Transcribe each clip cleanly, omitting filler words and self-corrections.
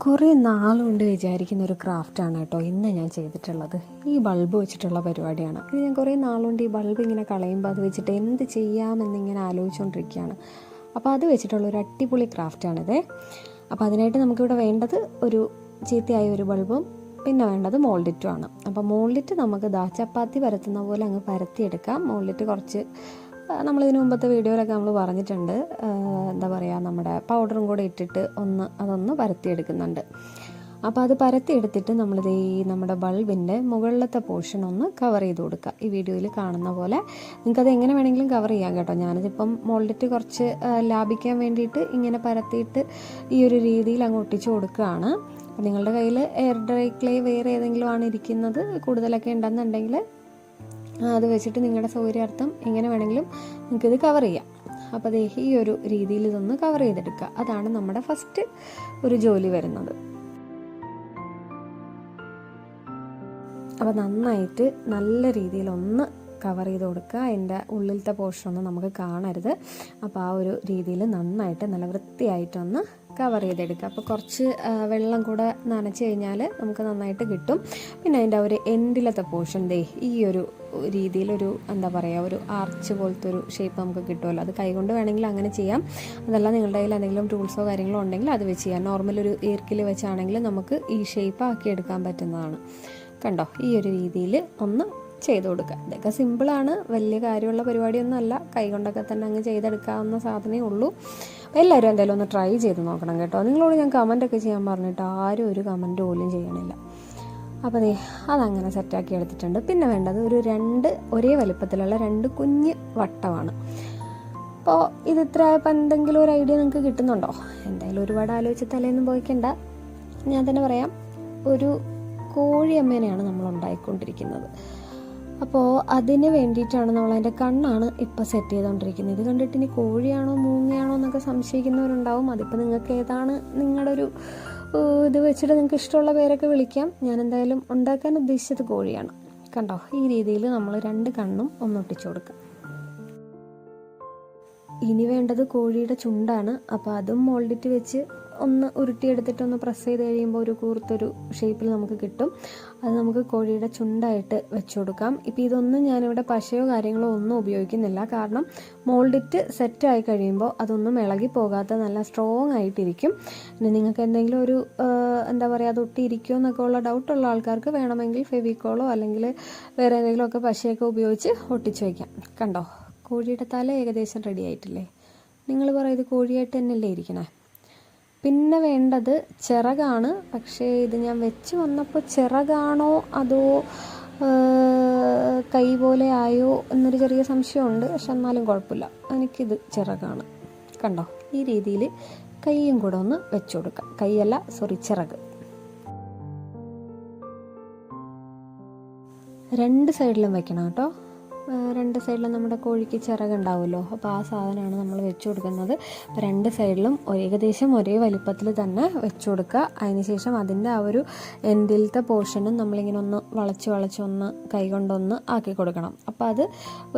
കുറേ നാളുകൊണ്ട് വിചാരിക്കുന്ന ഒരു ക്രാഫ്റ്റാണ് കേട്ടോ ഇന്ന് ഞാൻ ചെയ്തിട്ടുള്ളത്. ഈ ബൾബ് വെച്ചിട്ടുള്ള പരിപാടിയാണ്. ഇത് ഞാൻ കുറേ നാളുകൊണ്ട് ഈ ബൾബ് ഇങ്ങനെ കളയുമ്പോൾ അത് വെച്ചിട്ട് എന്ത് ചെയ്യാമെന്നിങ്ങനെ ആലോചിച്ചുകൊണ്ടിരിക്കുകയാണ്. അപ്പോൾ അത് വെച്ചിട്ടുള്ള ഒരു അടിപൊളി ക്രാഫ്റ്റാണിത്. അപ്പോൾ അതിനായിട്ട് നമുക്കിവിടെ വേണ്ടത് ഒരു ചീത്തയായ ഒരു ബൾബും പിന്നെ വേണ്ടത് മോൾഡിറ്റും ആണ്. അപ്പോൾ മോൾഡിറ്റ് നമുക്ക് ചപ്പാത്തി പരത്തുന്ന പോലെ അങ്ങ് പരത്തിയെടുക്കാം. മോൾഡിറ്റ് കുറച്ച് നമ്മളിതിന് മുമ്പത്തെ വീഡിയോയിലൊക്കെ നമ്മൾ പറഞ്ഞിട്ടുണ്ട്. എന്താ പറയുക, നമ്മുടെ പൗഡറും കൂടെ ഇട്ടിട്ട് അതൊന്ന് പരത്തിയെടുക്കുന്നുണ്ട്. അപ്പോൾ അത് പരത്തിയെടുത്തിട്ട് നമ്മളിത് നമ്മുടെ ബൾബിൻ്റെ മുകളിലത്തെ പോർഷൻ ഒന്ന് കവർ ചെയ്ത് കൊടുക്കുക. ഈ വീഡിയോയിൽ കാണുന്ന പോലെ നിങ്ങൾക്കത് എങ്ങനെ വേണമെങ്കിലും കവർ ചെയ്യാം കേട്ടോ. ഞാനിതിപ്പം മോൾഡിറ്റ് കുറച്ച് ലാഭിക്കാൻ വേണ്ടിയിട്ട് ഇങ്ങനെ പരത്തിയിട്ട് ഈ ഒരു രീതിയിൽ അങ്ങ് ഒട്ടിച്ച് കൊടുക്കുകയാണ്. അപ്പോൾ നിങ്ങളുടെ കയ്യിൽ എയർ ഡ്രൈ ക്ലേ വേറെ ഏതെങ്കിലും ആണ് ഇരിക്കുന്നത് കൂടുതലൊക്കെ ഉണ്ടെന്നുണ്ടെങ്കിൽ അത് വെച്ചിട്ട് നിങ്ങളുടെ സൗകര്യാർത്ഥം എങ്ങനെ വേണമെങ്കിലും നിങ്ങൾക്കിത് കവർ ചെയ്യാം. അപ്പോൾ അത് ഈ ഒരു രീതിയിൽ ഇതൊന്ന് കവർ ചെയ്തെടുക്കുക. അതാണ് നമ്മുടെ ഫസ്റ്റ് ഒരു ജോലി വരുന്നത്. അപ്പോൾ നന്നായിട്ട് നല്ല രീതിയിൽ ഒന്ന് കവർ ചെയ്ത് കൊടുക്കുക. അതിൻ്റെ ഉള്ളിലത്തെ പോർഷനൊന്നും നമുക്ക് കാണരുത്. അപ്പോൾ ആ ഒരു രീതിയിൽ നന്നായിട്ട് നല്ല വൃത്തിയായിട്ടൊന്ന് കവർ ചെയ്തെടുക്കുക. അപ്പോൾ കുറച്ച് വെള്ളം കൂടെ നനച്ച് കഴിഞ്ഞാൽ നമുക്ക് നന്നായിട്ട് കിട്ടും. പിന്നെ അതിൻ്റെ ഒരു എൻഡിലത്തെ പോർഷൻ ഈ ഒരു രീതിയിലൊരു എന്താ പറയുക, ഒരു ആർച്ച് പോലത്തെ ഒരു ഷേപ്പ് നമുക്ക് കിട്ടുമല്ലോ. അത് കൈകൊണ്ട് വേണമെങ്കിൽ അങ്ങനെ ചെയ്യാം. അതല്ല നിങ്ങളുടെ കയ്യിൽ എന്തെങ്കിലും ടൂൾസോ കാര്യങ്ങളോ ഉണ്ടെങ്കിൽ അത് വെച്ച് ചെയ്യാം. നോർമൽ ഒരു ഈർക്കിൽ വെച്ചാണെങ്കിൽ നമുക്ക് ഈ ഷേപ്പ് ആക്കി എടുക്കാൻ പറ്റുന്നതാണ്. കണ്ടോ, ഈ ഒരു രീതിയിൽ ഒന്ന് ചെയ്ത് കൊടുക്കുക. ഇതൊക്കെ സിമ്പിളാണ്, വലിയ കാര്യമുള്ള പരിപാടിയൊന്നും അല്ല. കൈകൊണ്ടൊക്കെ തന്നെ അങ്ങ് ചെയ്തെടുക്കാവുന്ന സാധനമേ ഉള്ളൂ. എല്ലാവരും എന്തായാലും ഒന്ന് ട്രൈ ചെയ്ത് നോക്കണം കേട്ടോ. നിങ്ങളോട് ഞാൻ കമൻറ്റൊക്കെ ചെയ്യാൻ പറഞ്ഞിട്ട് ആരും ഒരു കമൻറ്റ് പോലും ചെയ്യണില്ല. അപ്പോൾ അതങ്ങനെ സെറ്റാക്കി എടുത്തിട്ടുണ്ട്. പിന്നെ വേണ്ടത് ഒരു 2 ഒരേ വലിപ്പത്തിലുള്ള 2 കുഞ്ഞ് വട്ടമാണ്. അപ്പോൾ ഇത് ഇത്ര ആയപ്പോൾ എന്തെങ്കിലും ഒരു ഐഡിയ നിങ്ങൾക്ക് കിട്ടുന്നുണ്ടോ? എന്തായാലും ഒരുപാട് ആലോചിച്ച് തലേന്നും പോയിക്കണ്ട, ഞാൻ തന്നെ പറയാം. ഒരു കോഴിയമ്മേനെയാണ് നമ്മൾ ഉണ്ടായിക്കൊണ്ടിരിക്കുന്നത്. അപ്പോൾ അതിന് വേണ്ടിയിട്ടാണ് നമ്മളതിൻ്റെ കണ്ണാണ് ഇപ്പോൾ സെറ്റ് ചെയ്തുകൊണ്ടിരിക്കുന്നത്. ഇത് കണ്ടിട്ട് ഇനി കോഴിയാണോ മൂങ്ങയാണോ എന്നൊക്കെ സംശയിക്കുന്നവരുണ്ടാവും. അതിപ്പോൾ നിങ്ങൾക്ക് ഏതാണ് നിങ്ങളുടെ ഒരു ഇത് വെച്ചിട്ട് നിങ്ങൾക്ക് ഇഷ്ടമുള്ള പേരൊക്കെ വിളിക്കാം. ഞാൻ എന്തായാലും ഉണ്ടാക്കാൻ ഉദ്ദേശിച്ചത് കോഴിയാണ്. കണ്ടോ, ഈ രീതിയിൽ നമ്മൾ 2 കണ്ണും ഒന്നൊട്ടിച്ചു കൊടുക്കാം. ഇനി വേണ്ടത് കോഴിയുടെ ചുണ്ടാണ്. അപ്പോൾ അതും മോൾഡിറ്റ് വെച്ച് ഒന്ന് ഉരുട്ടിയെടുത്തിട്ടൊന്ന് പ്രസ് ചെയ്ത് കഴിയുമ്പോൾ ഒരു കൂർത്തൊരു ഷേപ്പിൽ നമുക്ക് കിട്ടും. അത് നമുക്ക് കോഴിയുടെ ചുണ്ടായിട്ട് വെച്ച് കൊടുക്കാം. ഇപ്പോൾ ഇതൊന്നും ഞാനിവിടെ പശയോ കാര്യങ്ങളോ ഒന്നും ഉപയോഗിക്കുന്നില്ല. കാരണം മോൾഡിറ്റ് സെറ്റായി കഴിയുമ്പോൾ അതൊന്നും ഇളകി പോകാത്ത നല്ല സ്ട്രോങ് ആയിട്ടിരിക്കും. പിന്നെ നിങ്ങൾക്ക് എന്തെങ്കിലും ഒരു എന്താ പറയുക, അത് ഒട്ടിയിരിക്കുമോ എന്നൊക്കെ ഉള്ള ഡൗട്ടുള്ള ആൾക്കാർക്ക് വേണമെങ്കിൽ ഫെവിക്കോളോ അല്ലെങ്കിൽ വേറെ എന്തെങ്കിലുമൊക്കെ പശയൊക്കെ ഉപയോഗിച്ച് ഒട്ടിച്ച് വയ്ക്കാം. കണ്ടോ, കോഴിയുടെ തല ഏകദേശം റെഡി ആയിട്ടില്ലേ? നിങ്ങൾ പറയും ഇത് കോഴിയായിട്ട് തന്നെയല്ലേ ഇരിക്കണേ. പിന്നെ വേണ്ടത് ചിറകാണ്. പക്ഷേ ഇത് ഞാൻ വെച്ച് വന്നപ്പോൾ ചിറകാണോ അതോ കൈ പോലെ ആയോ എന്നൊരു ചെറിയ സംശയമുണ്ട്. പക്ഷെ എന്നാലും കുഴപ്പമില്ല, എനിക്കിത് ചിറകാണ്. കണ്ടോ, ഈ രീതിയിൽ കൈയും കൂടെ ഒന്ന് വെച്ച് കൊടുക്കാം. കൈയല്ല, സോറി, ചിറക്. 2 സൈഡിലും വെക്കണം കേട്ടോ. 2 സൈഡിലും നമ്മുടെ കോഴിക്ക് ചിറകുണ്ടാവുമല്ലോ. അപ്പോൾ ആ സാധനമാണ് നമ്മൾ വെച്ച് കൊടുക്കുന്നത്. അപ്പോൾ 2 സൈഡിലും ഏകദേശം ഒരേ വലിപ്പത്തിൽ തന്നെ വെച്ച് കൊടുക്കുക. അതിനുശേഷം അതിൻ്റെ ആ ഒരു എൻഡിലത്തെ പോർഷനും നമ്മളിങ്ങനെ ഒന്ന് വളച്ചൊന്ന് കൈ കൊണ്ടൊന്ന് ആക്കി കൊടുക്കണം. അപ്പോൾ അത്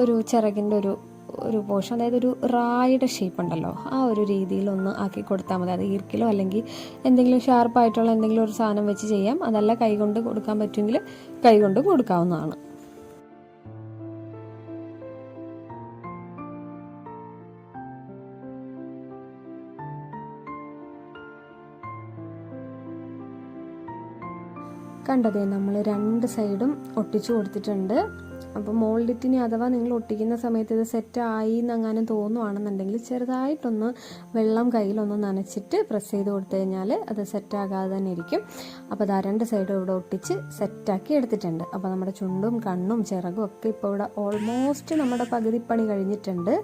ഒരു ചിറകിൻ്റെ ഒരു പോർഷൻ, അതായത് ഒരു റായുടെ ഷേപ്പ് ഉണ്ടല്ലോ, ആ ഒരു രീതിയിലൊന്ന് ആക്കി കൊടുത്താൽ മതി. അത് ഈർക്കിലോ അല്ലെങ്കിൽ എന്തെങ്കിലും ഷാർപ്പായിട്ടുള്ള എന്തെങ്കിലും ഒരു സാധനം വെച്ച് ചെയ്യാം. അതല്ല കൈ കൊണ്ട് കൊടുക്കാൻ പറ്റുമെങ്കിൽ കൈ കൊണ്ട് കൊടുക്കാവുന്നതാണ്. കണ്ടതേ, നമ്മൾ 2 സൈഡും ഒട്ടിച്ചു കൊടുത്തിട്ടുണ്ട്. അപ്പോൾ മോൾഡിറ്റിന് അഥവാ നിങ്ങൾ ഒട്ടിക്കുന്ന സമയത്ത് ഇത് സെറ്റായി എന്നങ്ങാനും തോന്നുവാണെന്നുണ്ടെങ്കിൽ ചെറുതായിട്ടൊന്ന് വെള്ളം കയ്യിലൊന്ന് നനച്ചിട്ട് പ്രസ് ചെയ്ത് കൊടുത്തു കഴിഞ്ഞാൽ അത് സെറ്റാകാതെ തന്നെ ഇരിക്കും. അപ്പോൾ അത് 2 സൈഡും ഇവിടെ ഒട്ടിച്ച് സെറ്റാക്കി എടുത്തിട്ടുണ്ട്. അപ്പോൾ നമ്മുടെ ചുണ്ടും കണ്ണും ചിറകും ഒക്കെ ഇപ്പോൾ ഇവിടെ ഓൾമോസ്റ്റ് നമ്മുടെ പകുതി പണി കഴിഞ്ഞിട്ടുണ്ട്.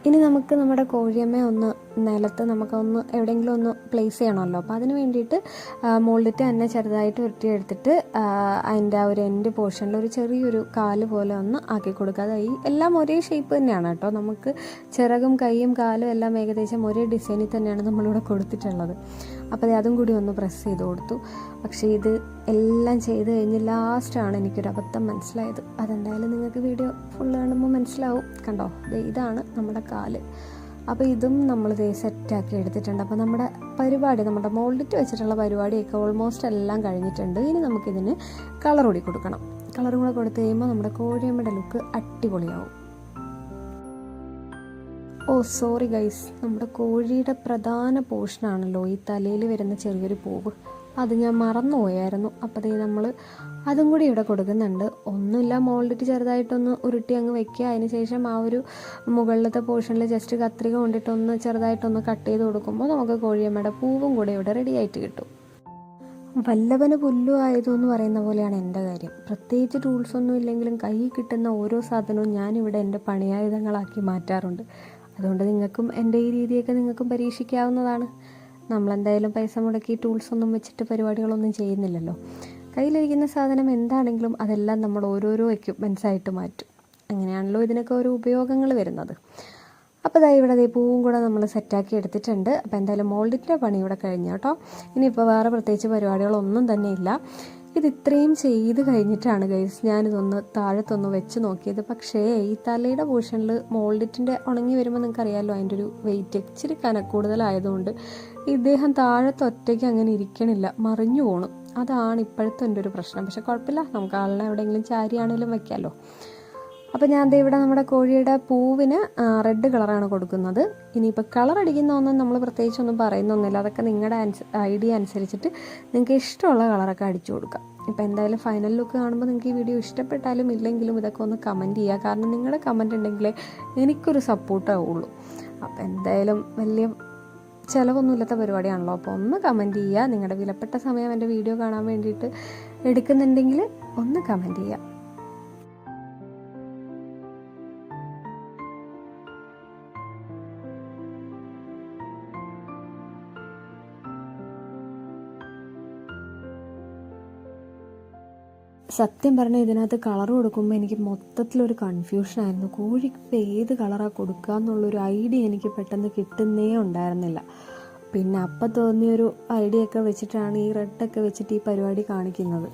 ഇനി നമുക്ക് നമ്മുടെ കോഴിയമ്മയെ ഒന്ന് നിലത്ത് നമുക്കൊന്ന് എവിടെയെങ്കിലും ഒന്ന് പ്ലേസ് ചെയ്യണമല്ലോ. അപ്പോൾ അതിന് വേണ്ടിയിട്ട് മോൾഡിറ്റ് തന്നെ ചെറുതായിട്ട് ഉരുട്ടിയെടുത്തിട്ട് അതിൻ്റെ ആ ഒരു എൻഡ് പോർഷനിൽ ഒരു ചെറിയൊരു കാല് പോലെ ഒന്ന് ആക്കി കൊടുക്കുക. അത് എല്ലാം ഒരേ ഷേപ്പ് തന്നെയാണ് കേട്ടോ. നമുക്ക് ചിറകും കൈയും കാലും എല്ലാം ഏകദേശം ഒരേ ഡിസൈനിൽ തന്നെയാണ് നമ്മളിവിടെ കൊടുത്തിട്ടുള്ളത്. അപ്പോൾ അതും കൂടി ഒന്ന് പ്രസ് ചെയ്ത് കൊടുത്തു. പക്ഷേ ഇത് എല്ലാം ചെയ്ത് കഴിഞ്ഞ് ലാസ്റ്റാണ് എനിക്കൊരു അബദ്ധം മനസ്സിലായത്. അതെന്തായാലും നിങ്ങൾക്ക് വീഡിയോ ഫുള്ള് കാണുമ്പോൾ മനസ്സിലാവും. കണ്ടോ, ഇതാണ് നമ്മുടെ കാല്. അപ്പോൾ ഇതും നമ്മൾ സെറ്റാക്കി എടുത്തിട്ടുണ്ട്. അപ്പോൾ നമ്മുടെ പരിപാടി, നമ്മുടെ മോൾഡിറ്റ് വെച്ചിട്ടുള്ള പരിപാടിയൊക്കെ ഓൾമോസ്റ്റ് എല്ലാം കഴിഞ്ഞിട്ടുണ്ട്. ഇനി നമുക്കിതിന് കളർ കൂടി കൊടുക്കണം. കളറും കൂടെ കൊടുത്തു കഴിയുമ്പോൾ നമ്മുടെ കോഴിയമ്മയുടെ ലുക്ക് അടിപൊളിയാവും. സോറി ഗൈസ്, നമ്മുടെ കോഴിയുടെ പ്രധാന പോർഷനാണല്ലോ ഈ തലയിൽ വരുന്ന ചെറിയൊരു പൂവ്. അത് ഞാൻ മറന്നുപോയായിരുന്നു. അപ്പോൾ നമ്മൾ അതും കൂടി ഇവിടെ കൊടുക്കുന്നുണ്ട്. ഒന്നുമില്ല, മോൾഡിറ്റ് ചെറുതായിട്ടൊന്ന് ഉരുട്ടി അങ്ങ് വെക്കുക. അതിന് ശേഷം ആ ഒരു മുകളിലത്തെ പോർഷനിൽ ജസ്റ്റ് കത്രിക കൊണ്ടിട്ടൊന്ന് ചെറുതായിട്ടൊന്ന് കട്ട് ചെയ്ത് കൊടുക്കുമ്പോൾ നമുക്ക് കോഴിയമ്മയുടെ പൂവും കൂടെ ഇവിടെ റെഡി ആയിട്ട് കിട്ടും. വല്ലവന് പുല്ലു ആയതെന്ന് പറയുന്ന പോലെയാണ് എൻ്റെ കാര്യം. പ്രത്യേകിച്ച് ടൂൾസൊന്നും ഇല്ലെങ്കിലും കയ്യിൽ കിട്ടുന്ന ഓരോ സാധനവും ഞാനിവിടെ എൻ്റെ പണിയായുധങ്ങളാക്കി മാറ്റാറുണ്ട്. അതുകൊണ്ട് നിങ്ങൾക്കും എൻ്റെ ഈ രീതിയൊക്കെ നിങ്ങൾക്കും പരീക്ഷിക്കാവുന്നതാണ്. നമ്മളെന്തായാലും പൈസ മുടക്കി ടൂൾസൊന്നും വെച്ചിട്ട് പരിപാടികളൊന്നും ചെയ്യുന്നില്ലല്ലോ. കയ്യിലിരിക്കുന്ന സാധനം എന്താണെങ്കിലും അതെല്ലാം നമ്മൾ ഓരോരോ എക്യുപ്മെൻറ്റ്സായിട്ട് മാറ്റും. അങ്ങനെയാണല്ലോ ഇതിനൊക്കെ ഓരോ ഉപയോഗങ്ങൾ വരുന്നത്. അപ്പോൾ ഇവിടെ പൂവും കൂടെ നമ്മൾ സെറ്റാക്കി എടുത്തിട്ടുണ്ട്. അപ്പോൾ എന്തായാലും മോൾഡിൻ്റെ പണി ഇവിടെ കഴിഞ്ഞു കേട്ടോ. ഇനിയിപ്പോൾ വേറെ പ്രത്യേകിച്ച് പരിപാടികളൊന്നും തന്നെ ഇല്ല. ഇത് ഇത്രയും ചെയ്ത് കഴിഞ്ഞിട്ടാണ് ഗൈസ് ഞാനിതൊന്ന് താഴത്തൊന്ന് വെച്ച് നോക്കിയത്. പക്ഷേ ഈ തലയുടെ പോർഷനിൽ മോൾഡിറ്റിൻ്റെ ഉണങ്ങി വരുമ്പോൾ നിങ്ങൾക്ക് അറിയാമല്ലോ, അതിൻ്റെ ഒരു വെയിറ്റ് ഇച്ചിരി കനക്കൂടുതലായതുകൊണ്ട് ഇദ്ദേഹം താഴത്ത് ഒറ്റയ്ക്ക് അങ്ങനെ ഇരിക്കണില്ല, മറിഞ്ഞു പോകണം. അതാണ് ഇപ്പോഴത്തെ എൻ്റെ ഒരു പ്രശ്നം. പക്ഷെ കുഴപ്പമില്ല, നമുക്ക് ആളിനെ എവിടെയെങ്കിലും ചാരിയാണെങ്കിലും വയ്ക്കാമല്ലോ. അപ്പോൾ ഞാൻ ഇവിടെ നമ്മുടെ കോഴിയുടെ പൂവിന് റെഡ് കളറാണ് കൊടുക്കുന്നത്. ഇനിയിപ്പോൾ കളർ അടിക്കുന്ന ഒന്നും നമ്മൾ പ്രത്യേകിച്ചൊന്നും പറയുന്നൊന്നുമില്ല. അതൊക്കെ നിങ്ങളുടെ ഐഡിയ അനുസരിച്ചിട്ട് നിങ്ങൾക്ക് ഇഷ്ടമുള്ള കളറൊക്കെ അടിച്ചു കൊടുക്കാം. ഇപ്പോൾ എന്തായാലും ഫൈനൽ ലുക്ക് കാണുമ്പോൾ നിങ്ങൾക്ക് ഈ വീഡിയോ ഇഷ്ടപ്പെട്ടാലും ഇല്ലെങ്കിലും ഇതൊക്കെ ഒന്ന് കമൻറ്റ് ചെയ്യുക. കാരണം നിങ്ങളുടെ കമൻറ്റ് ഉണ്ടെങ്കിലേ എനിക്കൊരു സപ്പോർട്ടാവുള്ളൂ. അപ്പോൾ എന്തായാലും വലിയ ചിലവൊന്നുമില്ലാത്ത പരിപാടിയാണല്ലോ. അപ്പോൾ ഒന്ന് കമൻറ്റ് ചെയ്യുക. നിങ്ങളുടെ വിലപ്പെട്ട സമയം എൻ്റെ വീഡിയോ കാണാൻ വേണ്ടിയിട്ട് എടുക്കുന്നുണ്ടെങ്കിൽ ഒന്ന് കമൻറ്റ് ചെയ്യുക. സത്യം പറഞ്ഞാൽ ഇതിനകത്ത് കളർ കൊടുക്കുമ്പോൾ എനിക്ക് മൊത്തത്തിലൊരു കൺഫ്യൂഷനായിരുന്നു. കോഴിക്ക് ഇപ്പോൾ ഏത് കളറാണ് കൊടുക്കുക എന്നുള്ളൊരു ഐഡിയ എനിക്ക് പെട്ടെന്ന് കിട്ടുന്നേ ഉണ്ടായിരുന്നില്ല. പിന്നെ അപ്പം തോന്നിയൊരു ഐഡിയ ഒക്കെ വെച്ചിട്ടാണ് ഈ റെഡൊക്കെ വെച്ചിട്ട് ഈ പരിപാടി കാണിക്കുന്നത്.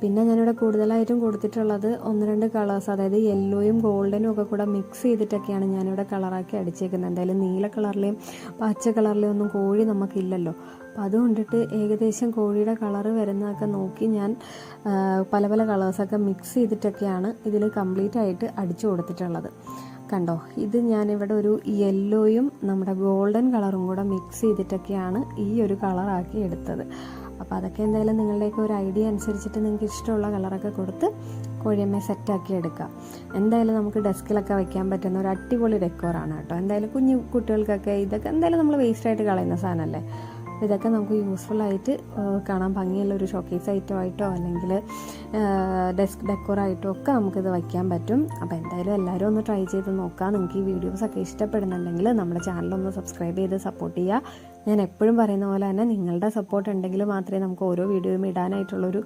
പിന്നെ ഞാനിവിടെ കൂടുതലായിട്ടും കൊടുത്തിട്ടുള്ളത് 1-2 കളേഴ്സ്, അതായത് യെല്ലോയും ഗോൾഡനും ഒക്കെ കൂടെ മിക്സ് ചെയ്തിട്ടൊക്കെയാണ് ഞാനിവിടെ കളറാക്കി അടിച്ചേക്കുന്നത്. എന്തായാലും നീല കളറിലെയും പച്ച കളറിലെയും ഒന്നും കോഴി നമുക്കില്ലല്ലോ. അപ്പോൾ അതുകൊണ്ടിട്ട് ഏകദേശം കോഴിയുടെ കളറ് വരുന്നതൊക്കെ നോക്കി ഞാൻ പല പല കളേഴ്സൊക്കെ മിക്സ് ചെയ്തിട്ടൊക്കെയാണ് ഇതിൽ കംപ്ലീറ്റ് ആയിട്ട് അടിച്ചു കൊടുത്തിട്ടുള്ളത്. കണ്ടോ, ഇത് ഞാനിവിടെ ഒരു യെല്ലോയും നമ്മുടെ ഗോൾഡൻ കളറും കൂടെ മിക്സ് ചെയ്തിട്ടൊക്കെയാണ് ഈ ഒരു കളറാക്കി എടുത്തത്. അപ്പോൾ അതൊക്കെ എന്തായാലും നിങ്ങളുടെയൊക്കെ ഒരു ഐഡിയ അനുസരിച്ചിട്ട് നിങ്ങൾക്ക് ഇഷ്ടമുള്ള കളറൊക്കെ കൊടുത്ത് കോഴിയമ്മയെ സെറ്റാക്കി എടുക്കുക. എന്തായാലും നമുക്ക് ഡെസ്കിലൊക്കെ വയ്ക്കാൻ പറ്റുന്ന ഒരു അടിപൊളി ഡെക്കോറാണ് കേട്ടോ. എന്തായാലും കുഞ്ഞു കുട്ടികൾക്കൊക്കെ ഇതൊക്കെ എന്തായാലും നമ്മൾ വേസ്റ്റായിട്ട് കളയുന്ന സാധനമല്ലേ. ഇതൊക്കെ നമുക്ക് യൂസ്ഫുള്ളായിട്ട് കാണാൻ ഭംഗിയുള്ള ഒരു ഷോക്കേസ് ഐറ്റമായിട്ടോ അല്ലെങ്കിൽ ഡെസ്ക് ഡെക്കോറായിട്ടോ ഒക്കെ നമുക്കിത് വയ്ക്കാൻ പറ്റും. അപ്പോൾ എന്തായാലും എല്ലാവരും ഒന്ന് ട്രൈ ചെയ്ത് നോക്കാം. നിങ്ങൾക്ക് ഈ വീഡിയോസൊക്കെ ഇഷ്ടപ്പെടുന്നുണ്ടെങ്കിൽ നമ്മുടെ ചാനലൊന്ന് സബ്സ്ക്രൈബ് ചെയ്ത് സപ്പോർട്ട് ചെയ്യുക. ഞാൻ എപ്പോഴും പറയുന്ന പോലെ തന്നെ നിങ്ങളുടെ സപ്പോർട്ട് ഉണ്ടെങ്കിൽ മാത്രമേ നമുക്ക് ഓരോ വീഡിയോയും ഇടാനായിട്ടുള്ളൊരു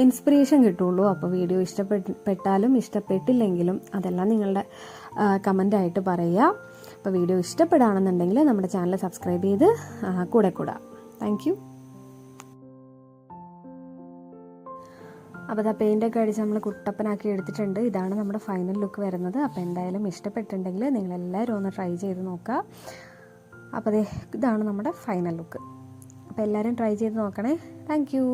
ഇൻസ്പിറേഷൻ കിട്ടുള്ളൂ. അപ്പോൾ വീഡിയോ ഇഷ്ടപ്പെട്ടാലും ഇഷ്ടപ്പെട്ടില്ലെങ്കിലും അതെല്ലാം നിങ്ങളുടെ കമൻ്റായിട്ട് പറയുക. അപ്പോൾ വീഡിയോ ഇഷ്ടപ്പെടുകയാണെന്നുണ്ടെങ്കിൽ നമ്മുടെ ചാനൽ സബ്സ്ക്രൈബ് ചെയ്ത് കൂടെ കൂടാം. Thank you. അപ്പോൾ അത് പെയിൻ്റൊക്കെ അടിച്ച് നമ്മൾ കുട്ടപ്പനാക്കി എടുത്തിട്ടുണ്ട്. ഇതാണ് നമ്മുടെ ഫൈനൽ ലുക്ക് വരുന്നത്. അപ്പോൾ എന്തായാലും ഇഷ്ടപ്പെട്ടിട്ടുണ്ടെങ്കിൽ നിങ്ങളെല്ലാവരും ഒന്ന് ട്രൈ ചെയ്ത് നോക്കുക. അപ്പോൾ ഇതാണ് നമ്മുടെ ഫൈനൽ ലുക്ക്. അപ്പോൾ എല്ലാവരും ട്രൈ ചെയ്ത് നോക്കണേ. Thank you.